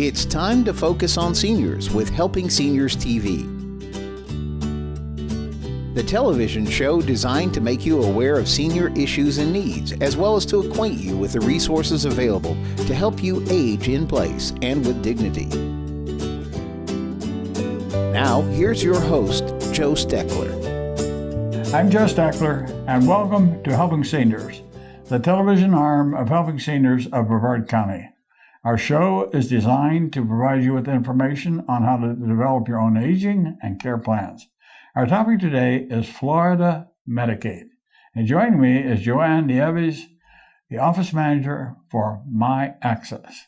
It's time to focus on seniors with Helping Seniors TV. The television show designed to make you aware of senior issues and needs, as well as to acquaint you with the resources available to help you age in place and with dignity. Now, here's your host, Joe Steckler. I'm Joe Steckler, and welcome to Helping Seniors, the television arm of Helping Seniors of Brevard County. Our show is designed to provide you with information on how to develop your own aging and care plans. Our topic today is Florida Medicaid. And joining me is Joanne Nieves, the office manager for My Access.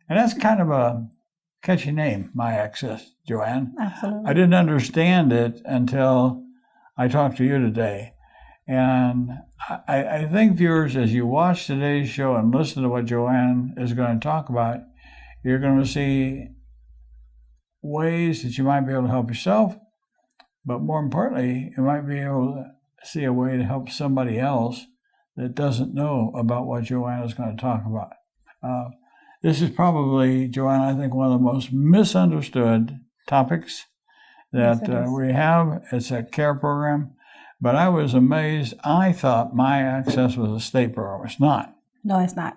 And that's kind of a catchy name, My Access, Joanne. Absolutely. I didn't understand it until I talked to you today. And I think, viewers, as you watch today's show and listen to what Joanne is going to talk about, you're going to see ways that you might be able to help yourself, but more importantly, you might be able to see a way to help somebody else that doesn't know about what Joanne is going to talk about. This is probably, Joanne, I think, one of the most misunderstood topics that we have. It's a care program. But I was amazed. I thought My Access was a state program. It's not. No, it's not.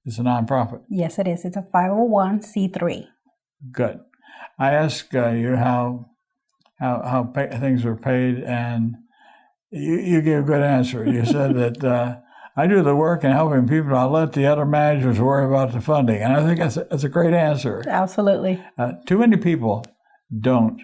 It's a nonprofit. Yes, it is. It's a 501c3. Good. I asked you how things were paid, and you gave a good answer. You said that I do the work in helping people. I'll let the other managers worry about the funding. And I think that's a great answer. Absolutely. Too many people don't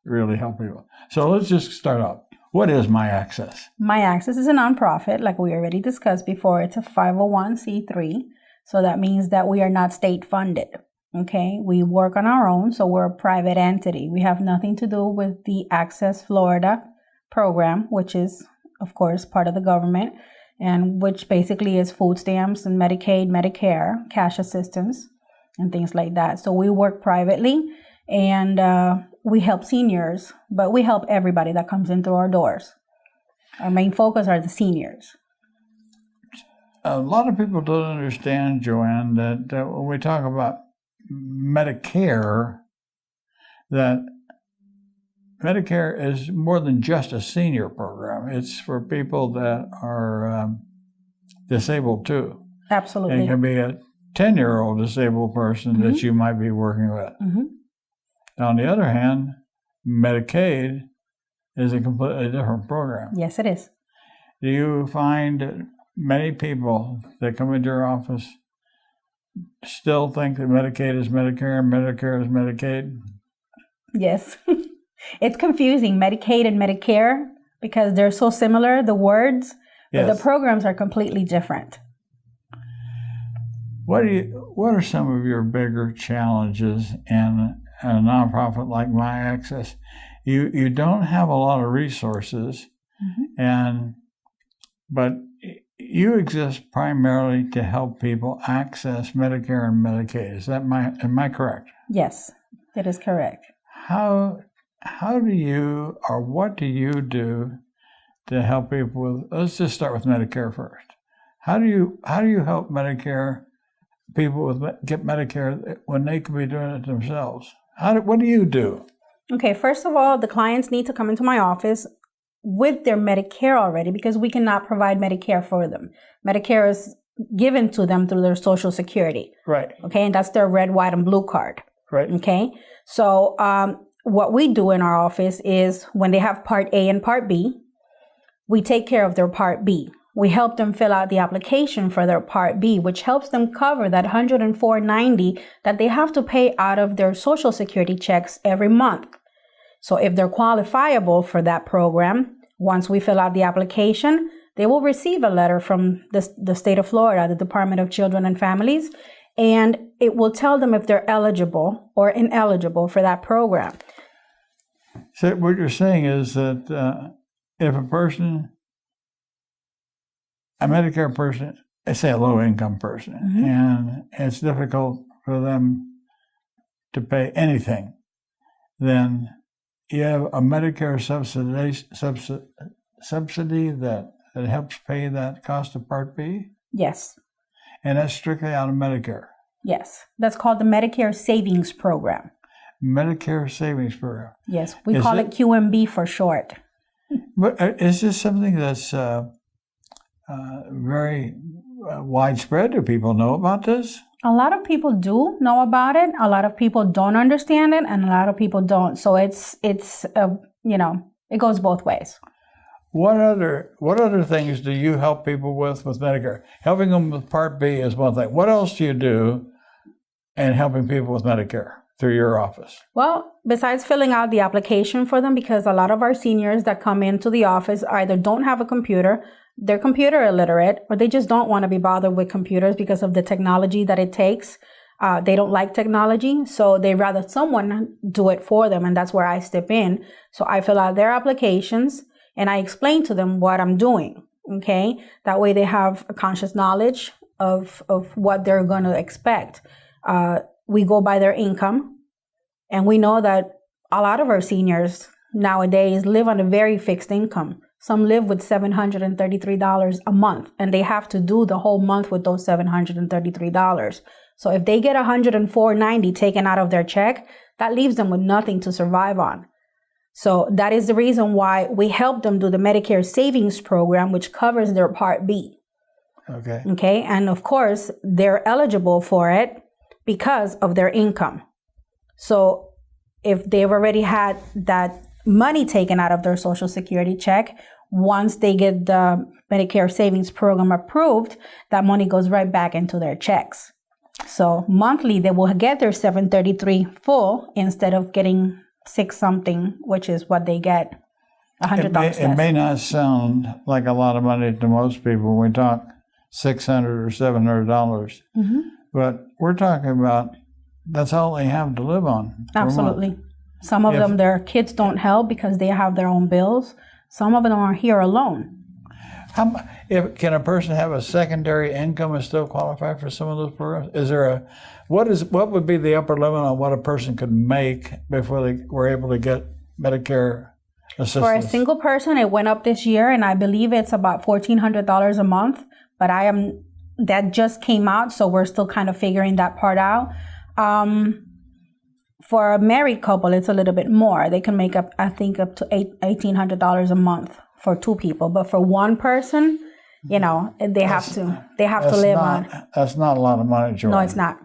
really help people. So let's just start off. What is My Access? My Access is a nonprofit, like we already discussed before. It's a 501c3. So that means that we are not state funded. Okay, we work on our own, so we're a private entity. We have nothing to do with the Access Florida program, which is, of course, part of the government, and which basically is food stamps and Medicaid, Medicare, cash assistance, and things like that. So we work privately, and we help seniors, but we help everybody that comes in through our doors. Our main focus are the seniors. A lot of people don't understand, Joanne, that when we talk about Medicare, that Medicare is more than just a senior program. It's for people that are disabled too. Absolutely. And it can be a 10-year-old disabled person that you might be working with. On the other hand, Medicaid is a completely different program. Yes, it is. Do you find many people that come into your office still think that Medicaid is Medicare and Medicare is Medicaid? Yes. It's confusing, Medicaid and Medicare, because they're so similar, the words, but the programs are completely different. What are some of your bigger challenges in a nonprofit like My Access? You don't have a lot of resources, but you exist primarily to help people access Medicare and Medicaid. Am I correct? Yes, that is correct. How do you, or what do you do to help people with? Let's just start with Medicare first. How do you help Medicare people get Medicare when they could be doing it themselves? What do you do? Okay, first of all, the clients need to come into my office with their Medicare already, because we cannot provide Medicare for them. Medicare is given to them through their Social Security. Right. Okay, and that's their red, white, and blue card. Right. Okay, so what we do in our office is when they have Part A and Part B, we take care of their Part B. We help them fill out the application for their Part B, which helps them cover that $104.90 that they have to pay out of their Social Security checks every month. So if they're qualifiable for that program, once we fill out the application, they will receive a letter from the state of Florida, the Department of Children and Families, and it will tell them if they're eligible or ineligible for that program. So what you're saying is that if a Medicare person, let's say a low-income person, and it's difficult for them to pay anything, then you have a Medicare subsidy that helps pay that cost of Part B? Yes. And that's strictly out of Medicare? Yes, that's called the Medicare Savings Program. Medicare Savings Program. Yes, we call it QMB for short. But is this something that's very widespread? Do people know about this? A lot of people do know about it. A lot of people don't understand it, and a lot of people don't. So it's it goes both ways. What other things do you help people with Medicare? Helping them with Part B is one thing. What else do you do in helping people with Medicare through your office? Well, besides filling out the application for them, because a lot of our seniors that come into the office either don't have a computer, they're computer illiterate, or they just don't want to be bothered with computers because of the technology that it takes. They don't like technology, so they rather someone do it for them, and that's where I step in. So I fill out their applications, and I explain to them what I'm doing, okay? That way they have a conscious knowledge of what they're going to expect. We go by their income, and we know that a lot of our seniors nowadays live on a very fixed income. Some live with $733 a month, and they have to do the whole month with those $733. So if they get $104.90 taken out of their check, that leaves them with nothing to survive on. So that is the reason why we help them do the Medicare Savings Program, which covers their Part B. Okay. And of course, they're eligible for it because of their income. So if they've already had that money taken out of their Social Security check, once they get the Medicare Savings Program approved, that money goes right back into their checks. So monthly, they will get their $733 full instead of getting $6 something, which is what they get, $100 less. It may not sound like a lot of money to most people when we talk $600 or $700, but we're talking about that's all they have to live on. Absolutely. Some of them, their kids don't help because they have their own bills. Some of them are here alone. Can a person have a secondary income and still qualify for some of those programs? Is there what would be the upper limit on what a person could make before they were able to get Medicare assistance? For a single person, it went up this year, and I believe it's about $1,400 a month. But that just came out, so we're still kind of figuring that part out. For a married couple, it's a little bit more. They can make up to $1,800 a month for two people. But for one person, they have to live on. That's not a lot of money, Joanne. No, it's not.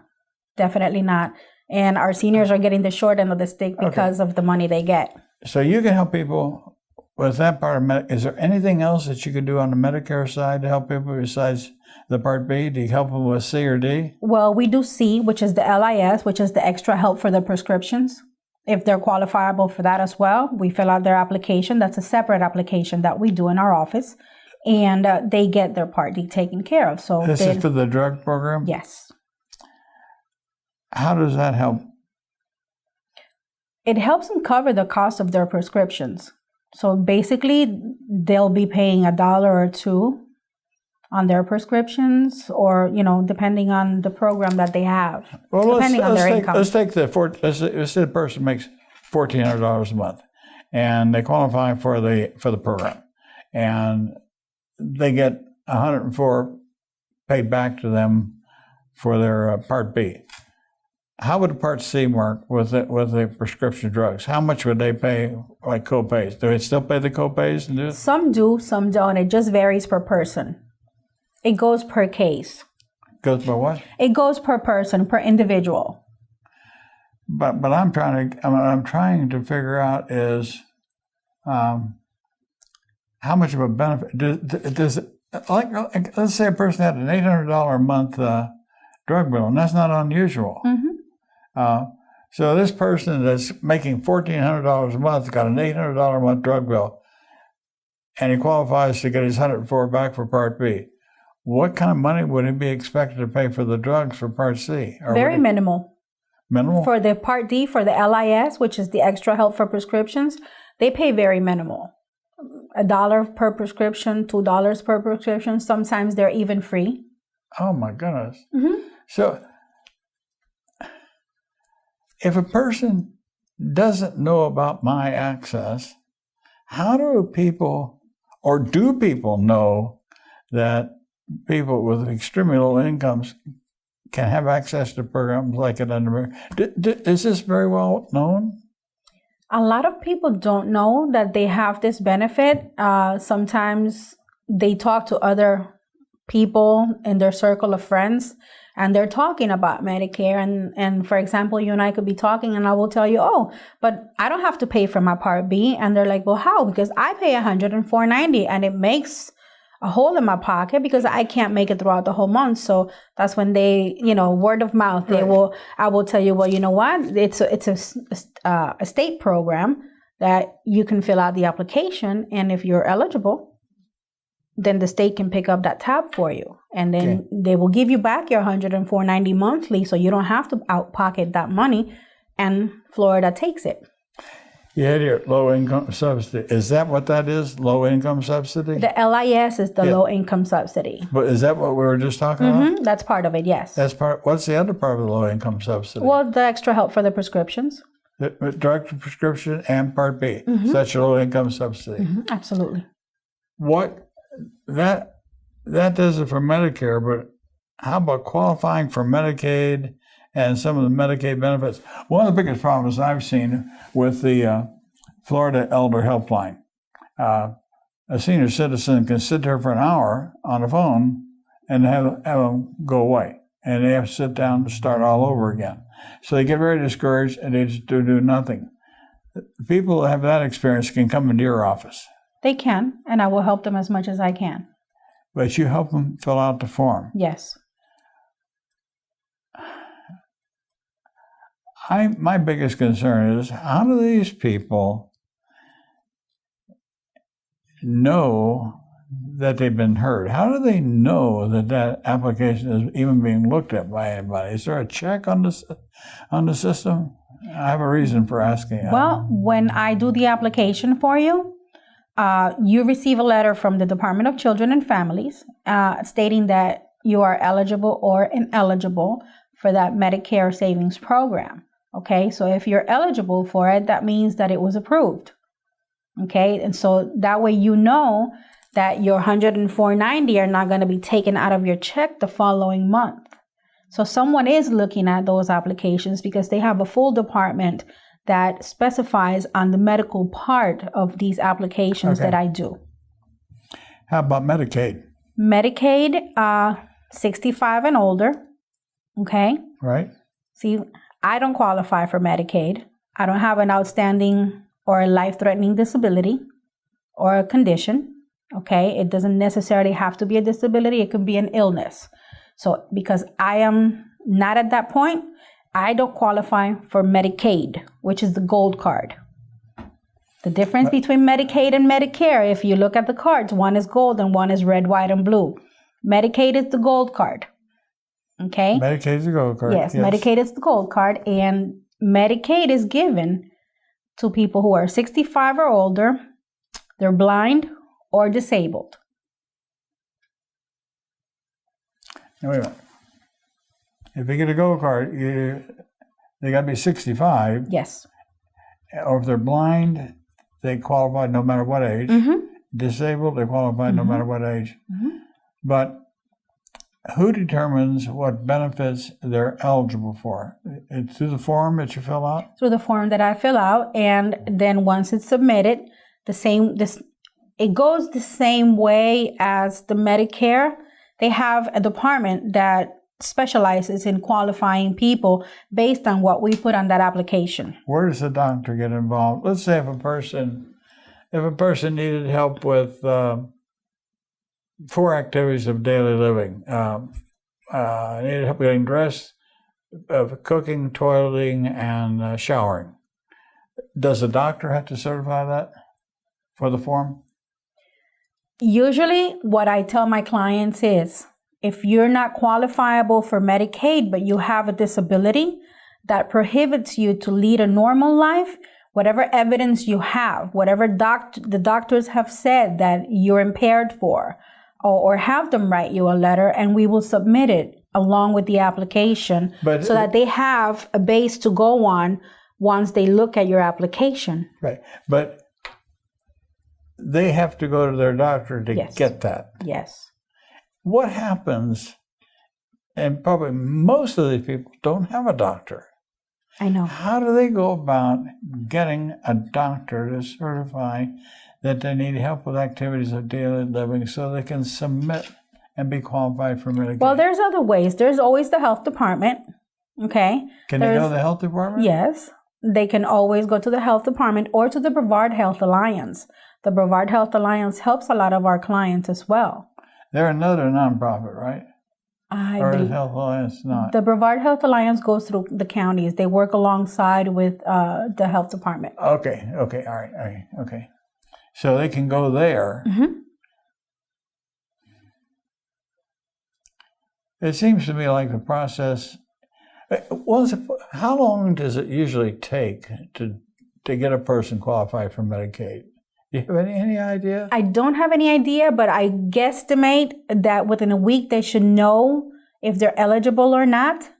Definitely not. And our seniors are getting the short end of the stick because of the money they get. So you can help people with that part of Medicare. Is there anything else that you could do on the Medicare side to help people besides the Part B? Do you help them with C or D? Well, we do C, which is the LIS, which is the extra help for the prescriptions. If they're qualifiable for that as well, we fill out their application. That's a separate application that we do in our office. And they get their Part D taken care of. So this is for the drug program? Yes. How does that help? It helps them cover the cost of their prescriptions. So basically, they'll be paying $1 or $2 on their prescriptions, or depending on the program that they have. Well, depending on their income. Let's say the person makes $1,400 a month, and they qualify for the program, and they get $104 paid back to them for their Part B. How would a Part C work with the prescription drugs? How much would they pay, like co-pays? Do they still pay the co-pays and do it? Some do, some don't. It just varies per person. It goes per case. Goes by what? It goes per person, per individual. But I'm trying to figure out is how much of a benefit does like let's say a person had an $800 a month drug bill, and that's not unusual. So this person that's making $1,400 a month got an $800 a month drug bill, and he qualifies to get his $104 back for Part B. What kind of money would he be expected to pay for the drugs for Part C? Very minimal. Minimal? For the Part D, for the LIS, which is the extra help for prescriptions, they pay very minimal. $1 per prescription, $2 per prescription. Sometimes they're even free. Oh my goodness. So if a person doesn't know about My Access, how do people know that people with extremely low incomes can have access to programs like it under. Is this very well known? A lot of people don't know that they have this benefit. Sometimes they talk to other people in their circle of friends, and they're talking about Medicare. And for example, you and I could be talking, and I will tell you, oh, but I don't have to pay for my Part B. And they're like, well, how? Because I pay $104.90, and it makes a hole in my pocket because I can't make it throughout the whole month. So that's when they, word of mouth, I will tell you, well, you know what? It's a state program that you can fill out the application. And if you're eligible, then the state can pick up that tab for you. And then they will give you back your $104.90 monthly. So you don't have to out pocket that money. And Florida takes it. You had your low-income subsidy. Is that what that is, low-income subsidy? The LIS is the low-income subsidy. But is that what we were just talking about? That's part of it, yes. That's part. What's the other part of the low-income subsidy? Well, the extra help for the prescriptions. The direct prescription and Part B. So that's your low-income subsidy. Absolutely. What that does it for Medicare, but how about qualifying for Medicaid and some of the Medicaid benefits? One of the biggest problems I've seen with the Florida Elder Helpline, a senior citizen can sit there for an hour on the phone and have them go away. And they have to sit down and start all over again. So they get very discouraged and they just do nothing. People who have that experience can come into your office. They can, and I will help them as much as I can. But you help them fill out the form. Yes. My biggest concern is, how do these people know that they've been heard? How do they know that application is even being looked at by anybody? Is there a check on the system? I have a reason for asking. Well, when I do the application for you, you receive a letter from the Department of Children and Families stating that you are eligible or ineligible for that Medicare savings program. Okay, so if you're eligible for it, that means that it was approved. Okay, and so that way you know that your $104.90 are not going to be taken out of your check the following month. So someone is looking at those applications because they have a full department that specifies on the medical part of these applications that I do. How about Medicaid? Medicaid, 65 and older. Okay. Right. See, I don't qualify for Medicaid. I don't have an outstanding or a life-threatening disability or a condition. Okay. It doesn't necessarily have to be a disability. It could be an illness. So because I am not at that point, I don't qualify for Medicaid, which is the gold card. The difference between Medicaid and Medicare, if you look at the cards, one is gold and one is red, white, and blue. Medicaid is the gold card. Okay? Medicaid is the gold card. Yes, Medicaid is the gold card. And Medicaid is given to people who are 65 or older, they're blind or disabled. Now, wait a minute. If you get a gold card, they got to be 65. Yes. Or if they're blind, they qualify no matter what age. Disabled, they qualify no matter what age. But who determines what benefits they're eligible for? It's through the form that you fill out? Through the form that I fill out, and then once it's submitted, it goes the same way as the Medicare. They have a department that specializes in qualifying people based on what we put on that application. Where does the doctor get involved? Let's say if a person needed help with 4 activities of daily living, needed help getting dressed, cooking, toileting, and showering. Does the doctor have to certify that for the form? Usually what I tell my clients is, if you're not qualifiable for Medicaid, but you have a disability that prohibits you to lead a normal life, whatever evidence you have, whatever the doctors have said that you're impaired for, or have them write you a letter, and we will submit it along with the application so that they have a base to go on once they look at your application. Right. But they have to go to their doctor to get that. Yes. What happens and probably most of these people don't have a doctor. I know. How do they go about getting a doctor to certify that they need help with activities of daily living so they can submit and be qualified for Medicaid? Well, there's other ways. There's always the health department. Okay. Can they go to the health department? Yes. They can always go to the health department or to the Brevard Health Alliance. The Brevard Health Alliance helps a lot of our clients as well. They're another nonprofit, right? Or the Health Alliance not? The Brevard Health Alliance goes through the counties. They work alongside with the health department. Okay, all right, okay. So they can go there. Mm-hmm. It seems to me like the process. How long does it usually take to get a person qualified for Medicaid? Do you have any idea? I don't have any idea, but I guesstimate that within a week they should know if they're eligible or not,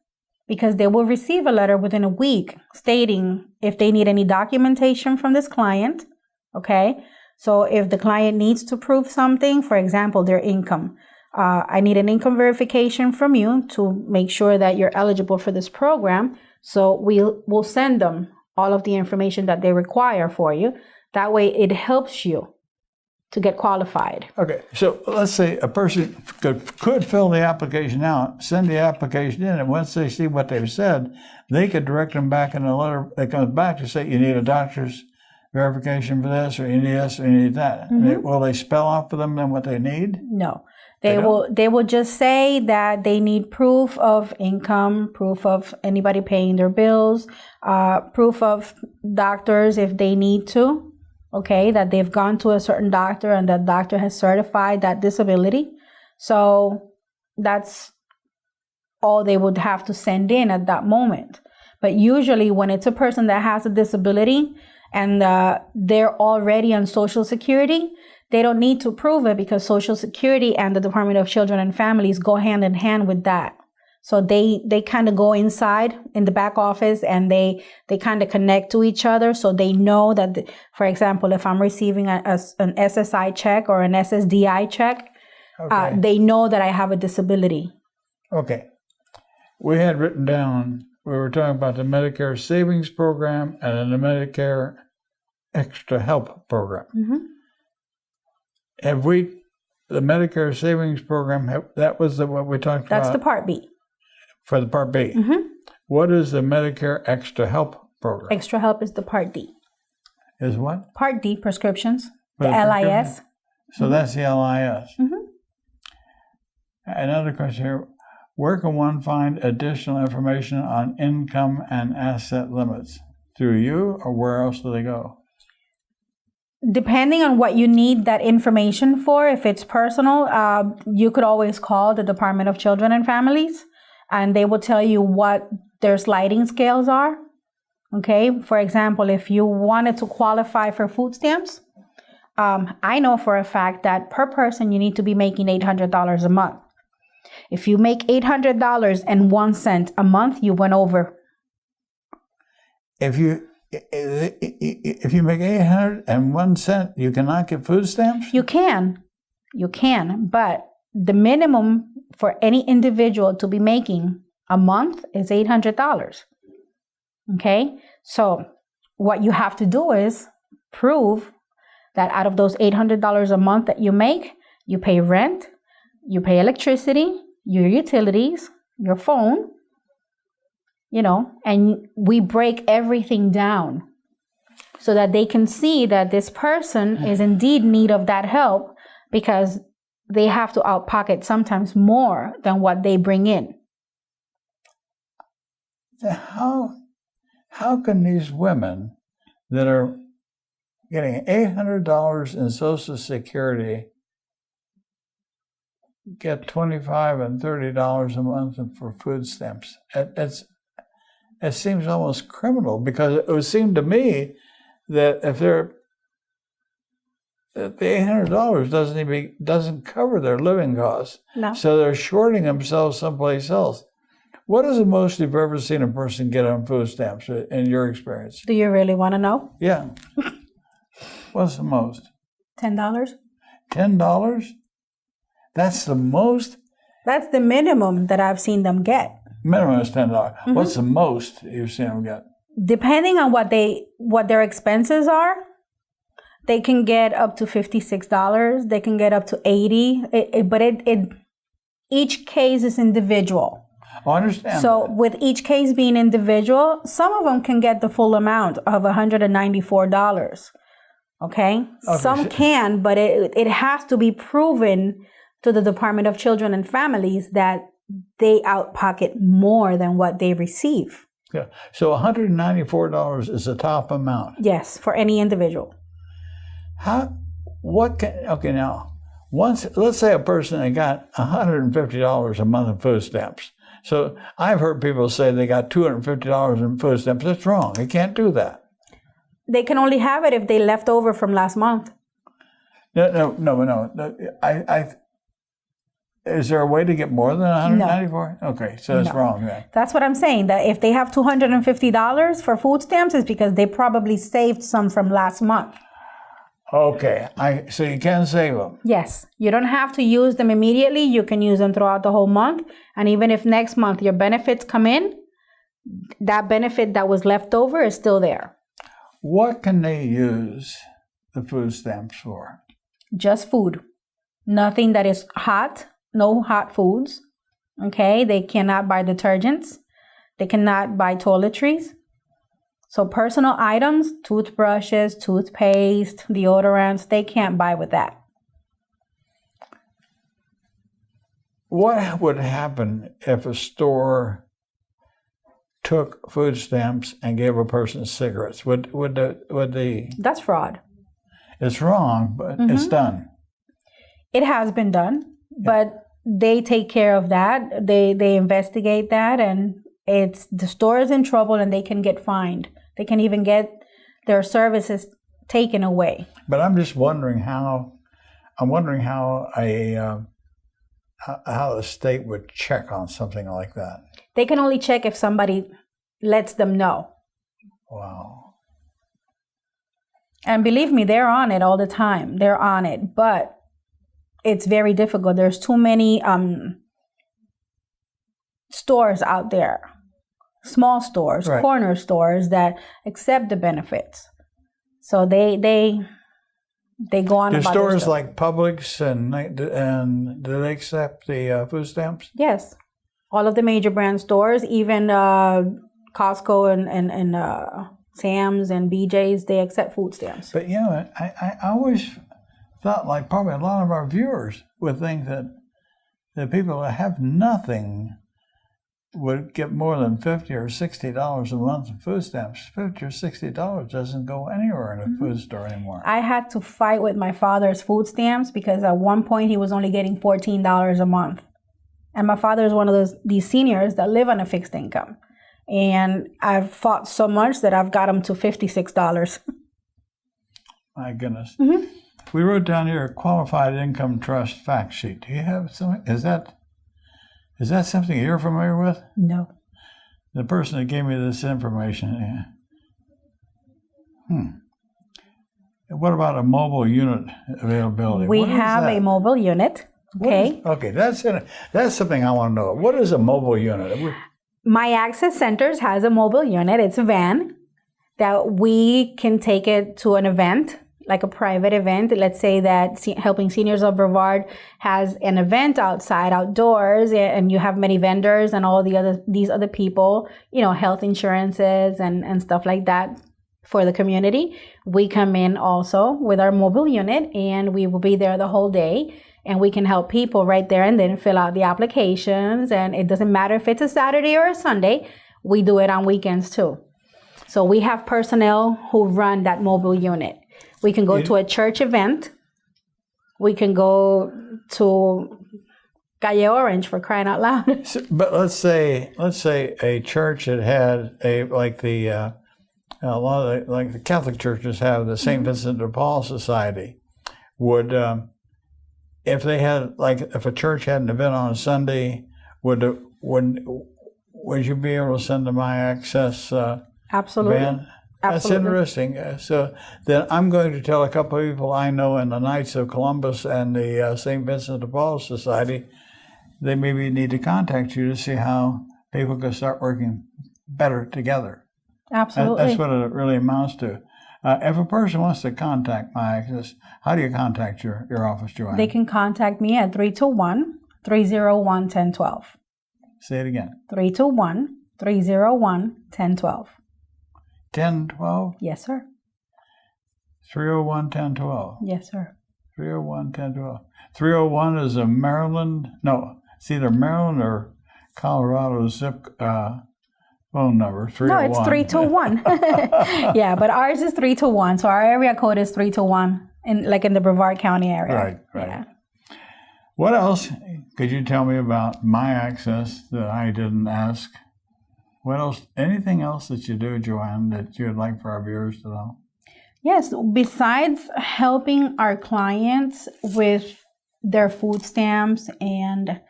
because they will receive a letter within a week stating if they need any documentation from this client. Okay, so if the client needs to prove something, for example, their income, I need an income verification from you to make sure that you're eligible for this program. So we'll send them all of the information that they require for you. That way it helps you to get qualified. Okay, so let's say a person could fill the application out, send the application in, and once they see what they've said, they could direct them back in a letter that comes back to say, you need a doctor's verification for this, or you need this, or you need that. Mm-hmm. Will they spell out for them then what they need? No. They will just say that they need proof of income, proof of anybody paying their bills, proof of doctors if they need to, okay, that they've gone to a certain doctor and that doctor has certified that disability. So that's all they would have to send in at that moment. But usually when it's a person that has a disability and they're already on Social Security, they don't need to prove it because Social Security and the Department of Children and Families go hand in hand with that. So they kind of go inside in the back office and they kind of connect to each other. So they know that, for example, if I'm receiving an SSI check or an SSDI check, okay, they know that I have a disability. Okay. We had written down, we were talking about the Medicare Savings Program and the Medicare Extra Help Program. Mm-hmm. The Medicare Savings Program, that was what we talked about? That's the Part B. For the Part B. Mm-hmm. What is the Medicare Extra Help Program? Extra Help is the Part D. Is what? Part D, prescriptions, For the LIS. So that's the LIS. Mm-hmm. Another question here. Where can one find additional information on income and asset limits? Through you, or where else do they go? Depending on what you need that information for, if it's personal, you could always call the Department of Children and Families, and they will tell you what their sliding scales are. Okay, for example, if you wanted to qualify for food stamps, I know for a fact that per person you need to be making $800 a month. If you make $800.01 a month, you went over. If you make $801, you cannot get food stamps? You can, but the minimum for any individual to be making a month is $800. Okay, so what you have to do is prove that out of those $800 a month that you make, you pay rent, you pay electricity, your utilities, your phone, and we break everything down so that they can see that this person is indeed in need of that help, because they have to outpocket sometimes more than what they bring in. How can these women that are getting $800 in Social Security get $25 and $30 a month for food stamps? It seems almost criminal, because it would seem to me that if the $800 doesn't cover their living costs, No. So they're shorting themselves someplace else. What is the most you've ever seen a person get on food stamps in your experience? Do you really want to know? Yeah. What's the most? $10. $10? That's the most? That's the minimum that I've seen them get. Minimum is $10. What's the most you've seen them get? Depending on what their expenses are, they can get up to $56. They can get up to $80. But each case is individual. I understand. So with each case being individual, some of them can get the full amount of $194. Okay? Some can, but it has to be proven to the Department of Children and Families that they out-pocket more than what they receive. Yeah. So $194 is the top amount. Yes, for any individual. Now, let's say a person that got $150 a month in food stamps. So I've heard people say they got $250 in food stamps. That's wrong. They can't do that. They can only have it if they left over from last month. No. Is there a way to get more than $194? No. Okay, so that's wrong then. That's what I'm saying, that if they have $250 for food stamps, it's because they probably saved some from last month. Okay, so you can save them? Yes, you don't have to use them immediately. You can use them throughout the whole month. And even if next month your benefits come in, that benefit that was left over is still there. What can they use the food stamps for? Just food. Nothing that is hot. No hot foods, okay? They cannot buy detergents. They cannot buy toiletries. So personal items, toothbrushes, toothpaste, deodorants, they can't buy with that. What would happen if a store took food stamps and gave a person cigarettes? Would the... That's fraud. It's wrong, but it's done. It has been done. But they take care of that. They investigate that, and the store is in trouble, and they can get fined. They can even get their services taken away. But I'm just wondering how the state would check on something like that. They can only check if somebody lets them know. Wow. And believe me, they're on it all the time. They're on it, but it's very difficult. There's too many stores out there, small stores, corner stores that accept the benefits. So they go on. Do stores like Publix and do they accept the food stamps? Yes, all of the major brand stores, even Costco and Sam's and BJ's, they accept food stamps. But I always thought, like probably a lot of our viewers would think that the people that have nothing would get more than $50 or $60 a month in food stamps. $50 or $60 doesn't go anywhere in a food store anymore. I had to fight with my father's food stamps because at one point he was only getting $14 a month. And my father is one of these seniors that live on a fixed income. And I've fought so much that I've got him to $56. My goodness. We wrote down here a qualified income trust fact sheet. Do you have something? Is that something you're familiar with? No. The person that gave me this information. What about a mobile unit availability? We have a mobile unit. Okay. That's something I want to know. What is a mobile unit? My Access Centers has a mobile unit. It's a van that we can take it to an event, like a private event. Let's say that Helping Seniors of Brevard has an event outside, outdoors, and you have many vendors and all these other people, health insurances and stuff like that for the community. We come in also with our mobile unit, and we will be there the whole day. And we can help people right there and then fill out the applications. And it doesn't matter if it's a Saturday or a Sunday. We do it on weekends too. So we have personnel who run that mobile unit. We can go to a church event. We can go to Calle Orange, for crying out loud. But let's say a church that had a lot of the Catholic churches have the St. Vincent de Paul Society would. If a church had an event on a Sunday, would you be able to send them my access Absolutely. van? That's Absolutely. interesting. So then I'm going to tell a couple of people I know in the Knights of Columbus and the St. Vincent de Paul Society, they maybe need to contact you to see how people can start working better together. Absolutely. That's what it really amounts to. If a person wants to contact My Access, how do you contact your office, Joanne? They can contact me at 321-301-1012. Say it again. 321-301-1012. 1012? Yes, sir. 301-1012. Yes, sir. 301-1012. 301 is a Maryland, no, it's either Maryland or Colorado zip phone number. 301. No, it's 321. Yeah, but ours is 321. So our area code is 321 in the Brevard County area. Right. Yeah. What else could you tell me about My Access that I didn't ask? What else? Anything else that you do, Joanne, that you would like for our viewers to know? Yes, besides helping our clients with their food stamps and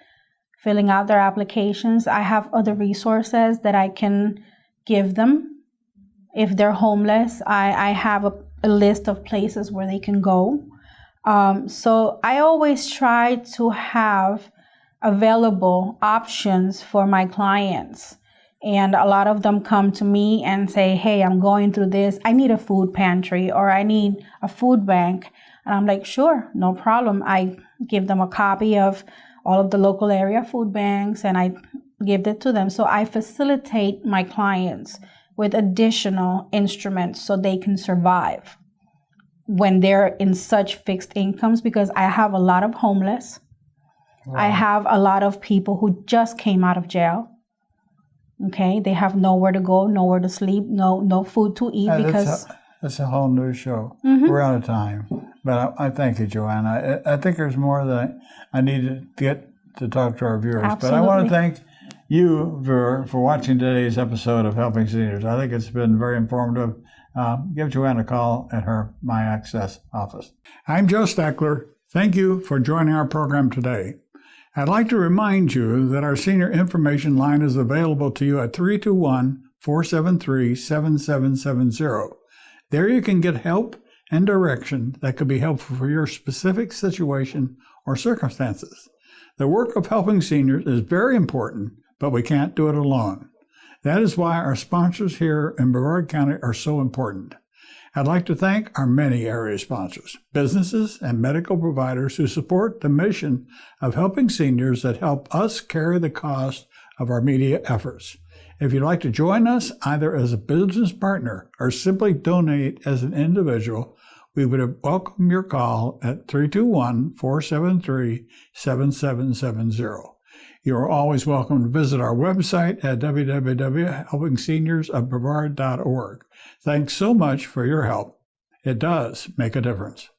filling out their applications, I have other resources that I can give them. If they're homeless, I have a list of places where they can go. So I always try to have available options for my clients. And a lot of them come to me and say, hey, I'm going through this. I need a food pantry or I need a food bank. And I'm like, sure, no problem. I give them a copy of all of the local area food banks and I give it to them. So I facilitate my clients with additional instruments so they can survive when they're in such fixed incomes, because I have a lot of homeless. Wow. I have a lot of people who just came out of jail. Okay, they have nowhere to go, nowhere to sleep, no food to eat because that's a whole new show. Mm-hmm. We're out of time, but I thank you, Joanne. I think there's more that I need to get to talk to our viewers. Absolutely. But I want to thank you, viewer, for watching today's episode of Helping Seniors. I think it's been very informative. Give Joanne a call at her My Access office. I'm Joe Steckler. Thank you for joining our program today. I'd like to remind you that our senior information line is available to you at 321-473-7770. There you can get help and direction that could be helpful for your specific situation or circumstances. The work of helping seniors is very important, but we can't do it alone. That is why our sponsors here in Brevard County are so important. I'd like to thank our many area sponsors, businesses, and medical providers who support the mission of helping seniors that help us carry the cost of our media efforts. If you'd like to join us either as a business partner or simply donate as an individual, we would welcome your call at 321-473-7770. You are always welcome to visit our website at www.helpingseniorsofbrevard.org. Thanks so much for your help. It does make a difference.